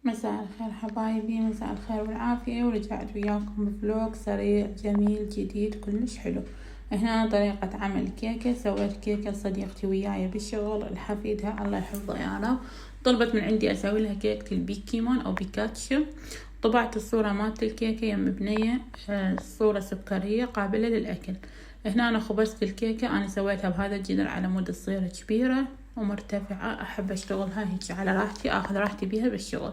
مساء الخير حبايبي، مساء الخير والعافية، ورجعت وياكم بفلوق سريع جميل جديد كلش حلو. هنا طريقة عمل كيكة. سويت كيكة لصديقتي وياي بالشغل لحفيدها الله يحفظه يا رب. طلبت من عندي اسوي لها كيكة البيكيمون او بيكاتشو. طبعت الصورة مالت الكيكة يم بنية، صورة سكرية قابلة للأكل. هنا أنا خبزت الكيكة، أنا سويتها بهذا الجدر على مود تصير كبيرة ومرتفعة. أحب أشتغلها هيك على راحتي، أخذ راحتي بيها بالشغل.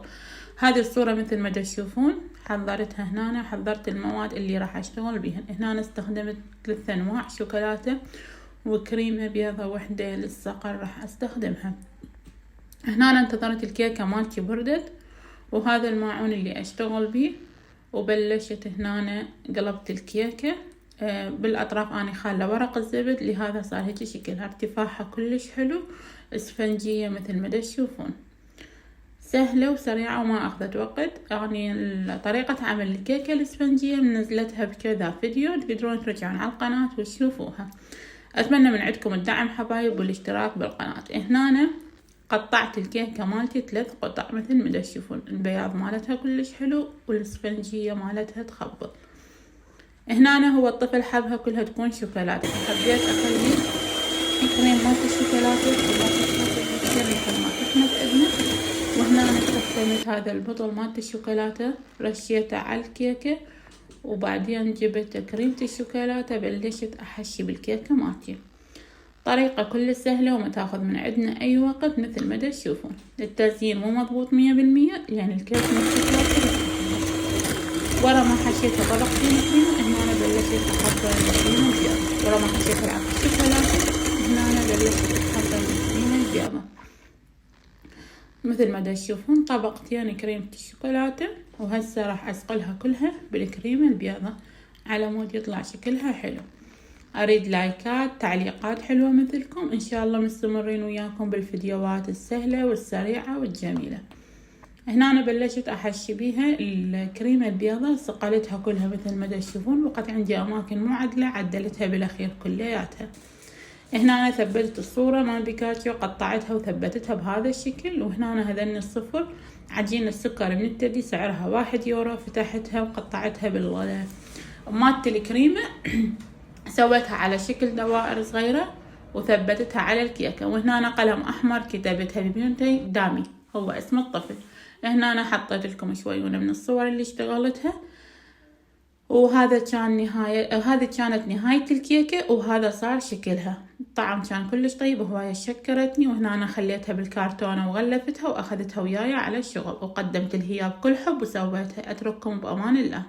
هذه الصورة مثل ما تشوفون حضرتها هنا. حضرت المواد اللي راح أشتغل بيها. هنا أنا استخدمت 3 أنواع شوكولاتة وكريمة بيضة وحدة للصقر راح أستخدمها. هنا أنا انتظرت الكيكة مالتي بردت، وهذا الماعون اللي أشتغل بيه. وبلشت هنا قلبت الكيكة بالأطراف أنا خالة ورق الزبد، لهذا صار هيك شكلها. ارتفاعها كلش حلو، اسفنجية مثل ما تشوفون، سهلة وسريعة وما أخذت وقت. يعني طريقة عمل الكيكة الاسفنجية منزلتها بكذا فيديو، تقدرون ترجعون على القناة وتشوفوها. أتمنى من عندكم الدعم حبايب والاشتراك بالقناة. هنا قطعت الكيكة مالتي 3 قطع مثل ما تشوفون. البياض مالتها كلش حلو والاسفنجية مالتها تخبط. هنا أنا هو الطفل حبها كلها تكون شوكولاتة، حبيت أخلي كريم مالت الشوكولاتة مثل ما احنا بإذنه. وهنا أنا استخدمت هذا البطل مالت الشوكولاتة، رشيته على الكيكة، وبعدين جبت كريمة الشوكولاتة بلشت أحشي بالكيكة مالتي. طريقة كل سهلة وما تاخذ من عندنا أي وقت مثل ما تشوفون. التزيين مو مضبوط 100% يعني الكيك الشوكولاتة. ورا ما حشيتها طبقتين كريمة، هنا أنا بلشت أحضر الكريمة البيضة. ورا ما حشيت العفو الشوكولاتة، هنا أنا بلشت أحضر الكريمة البيضة مثل ما تشوفون. طبقتين كريمة الشوكولاتة، وهسه راح أسقلها كلها بالكريمة البيضة على مود يطلع شكلها حلو. أريد لايكات، تعليقات حلوة مثلكم. إن شاء الله مستمرين وياكم بالفيديوهات السهلة والسريعة والجميلة. هنا أنا بلشت أحشي بيها الكريمة البيضة، سقلتها كلها مثل ما تشوفون. بقت عندي أماكن مو عدلة، عدلتها بالأخير كلياتها. هنا أنا ثبتت الصورة مال بيكاتشو، قطعتها وثبتتها بهذا الشكل. وهنا أنا هذني الصفر عجينة السكر من التدي سعرها 1 يورو. فتحتها وقطعتها مالت الكريمة سويتها على شكل دوائر صغيرة وثبتتها على الكيكة. وهنا أنا قلم أحمر كتبتها ببيونتي دامي، هو اسم الطفل. هنا أنا حطيت لكم شوية من الصور اللي اشتغلتها. وهذا هذه كانت نهاية الكيكة، وهذا صار شكلها. الطعم كان كلش طيب وهواية شكرتني. وهنا أنا خليتها بالكرتونة وغلفتها وأخذتها وياي على الشغل، وقدمت الهيا بكل حب وسويتها. أترككم بأمان الله.